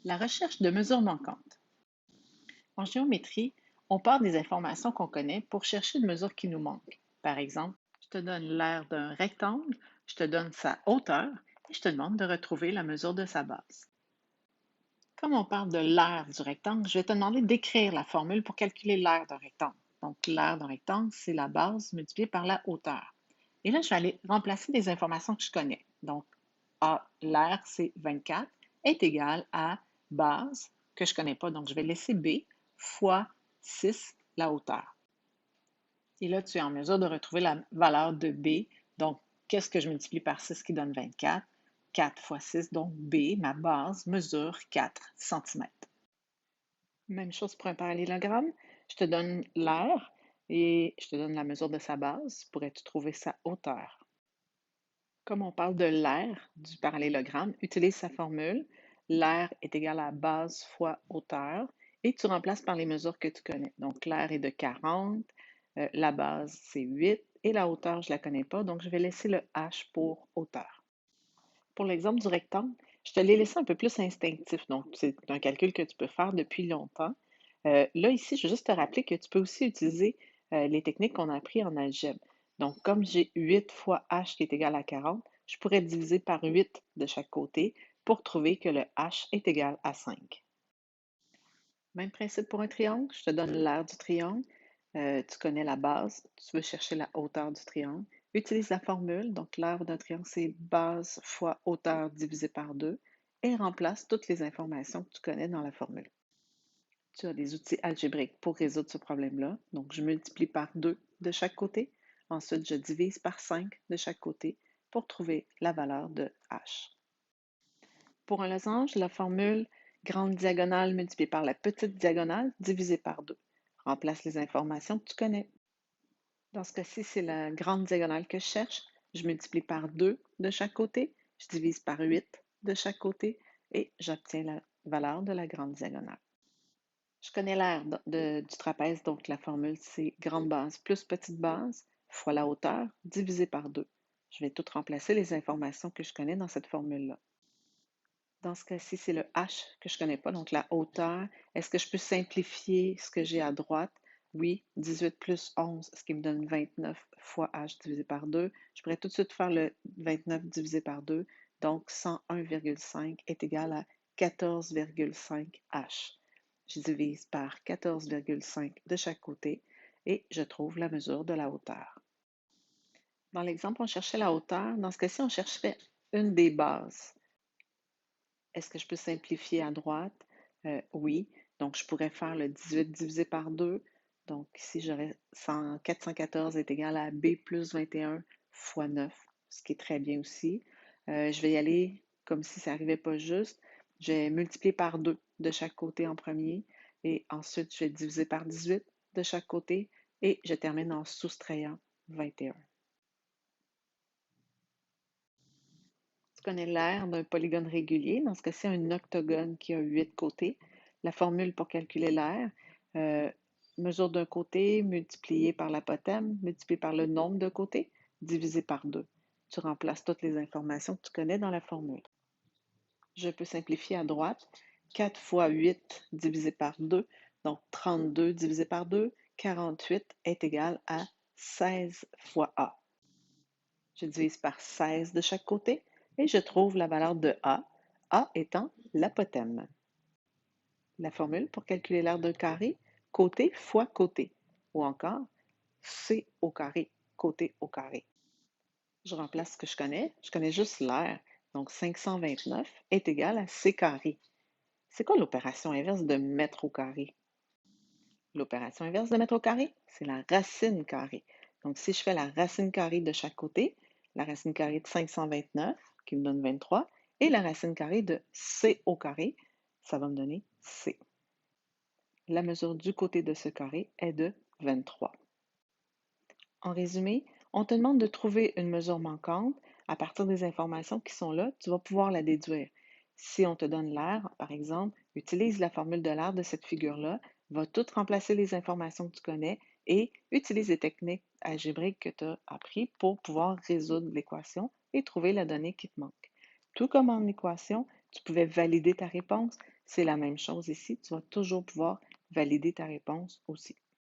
La recherche de mesures manquantes. En géométrie, on part des informations qu'on connaît pour chercher une mesure qui nous manque. Par exemple, je te donne l'aire d'un rectangle, je te donne sa hauteur et je te demande de retrouver la mesure de sa base. Comme on parle de l'aire du rectangle, je vais te demander d'écrire la formule pour calculer l'aire d'un rectangle. Donc, l'aire d'un rectangle, c'est la base multipliée par la hauteur. Et là, je vais aller remplacer des informations que je connais. Donc, A, l'aire, c'est 24, est égal à base, que je ne connais pas. Donc, je vais laisser B fois 6, la hauteur. Et là, tu es en mesure de retrouver la valeur de B. Donc, qu'est-ce que je multiplie par 6 qui donne 24? 4 fois 6, donc B, ma base, mesure 4 cm. Même chose pour un parallélogramme. Je te donne l'aire et je te donne la mesure de sa base. Pourrais-tu trouver sa hauteur? Comme on parle de l'aire du parallélogramme, utilise sa formule. L'aire est égal à base fois hauteur et tu remplaces par les mesures que tu connais. Donc, l'aire est de 40, la base c'est 8 et la hauteur, je ne la connais pas, donc je vais laisser le H pour hauteur. Pour l'exemple du rectangle, je te l'ai laissé un peu plus instinctif, donc c'est un calcul que tu peux faire depuis longtemps. Là, ici, je veux juste te rappeler que tu peux aussi utiliser les techniques qu'on a apprises en algèbre. Donc, comme j'ai 8 fois h qui est égal à 40, je pourrais diviser par 8 de chaque côté pour trouver que le h est égal à 5. Même principe pour un triangle, je te donne l'aire du triangle. Tu connais la base, tu veux chercher la hauteur du triangle. Utilise la formule, donc l'aire d'un triangle, c'est base fois hauteur divisé par 2 et remplace toutes les informations que tu connais dans la formule. Tu as des outils algébriques pour résoudre ce problème-là. Donc, je multiplie par 2 de chaque côté. Ensuite, je divise par 5 de chaque côté pour trouver la valeur de h. Pour un losange, la formule grande diagonale multipliée par la petite diagonale divisée par 2. Remplace les informations que tu connais. Dans ce cas-ci, c'est la grande diagonale que je cherche. Je multiplie par 2 de chaque côté, je divise par 8 de chaque côté et j'obtiens la valeur de la grande diagonale. Je connais l'aire du trapèze, donc la formule, c'est grande base plus petite base fois la hauteur divisé par 2. Je vais tout remplacer les informations que je connais dans cette formule-là. Dans ce cas-ci, c'est le h que je ne connais pas, donc la hauteur. Est-ce que je peux simplifier ce que j'ai à droite? Oui, 18 plus 11, ce qui me donne 29 fois h divisé par 2. Je pourrais tout de suite faire le 29 divisé par 2, donc 101,5 est égal à 14,5 h. Je divise par 14,5 de chaque côté et je trouve la mesure de la hauteur. Dans l'exemple, on cherchait la hauteur. Dans ce cas-ci, on chercherait une des bases. Est-ce que je peux simplifier à droite? Oui. Donc, je pourrais faire le 18 divisé par 2. Donc, ici, j'aurais 414 est égal à B plus 21 fois 9, ce qui est très bien aussi. Je vais y aller comme si ça n'arrivait pas juste. Je vais multiplier par 2 de chaque côté en premier et ensuite, je vais diviser par 18 de chaque côté et je termine en soustrayant 21. Tu connais l'aire d'un polygone régulier. Dans ce cas-ci, un octogone qui a 8 côtés. La formule pour calculer l'aire, euh, mesure d'un côté multiplié par l'apothème, multiplié par le nombre de côtés, divisé par 2. Tu remplaces toutes les informations que tu connais dans la formule. Je peux simplifier à droite. 4 fois 8 divisé par 2, donc 32 divisé par 2, 48 est égal à 16 fois A. Je divise par 16 de chaque côté et je trouve la valeur de A étant l'apothème. La formule pour calculer l'aire d'un carré, côté fois côté, ou encore C au carré, côté au carré. Je remplace ce que je connais juste l'aire, donc 529 est égal à C carré. C'est quoi l'opération inverse de mettre au carré? L'opération inverse de mettre au carré, c'est la racine carrée. Donc, si je fais la racine carrée de chaque côté, la racine carrée de 529, qui me donne 23, et la racine carrée de C au carré, ça va me donner C. La mesure du côté de ce carré est de 23. En résumé, on te demande de trouver une mesure manquante. À partir des informations qui sont là, tu vas pouvoir la déduire. Si on te donne l'aire, par exemple, utilise la formule de l'aire de cette figure-là, va tout remplacer les informations que tu connais et utilise les techniques algébriques que tu as apprises pour pouvoir résoudre l'équation et trouver la donnée qui te manque. Tout comme en équation, tu pouvais valider ta réponse. C'est la même chose ici. Tu vas toujours pouvoir valider ta réponse aussi.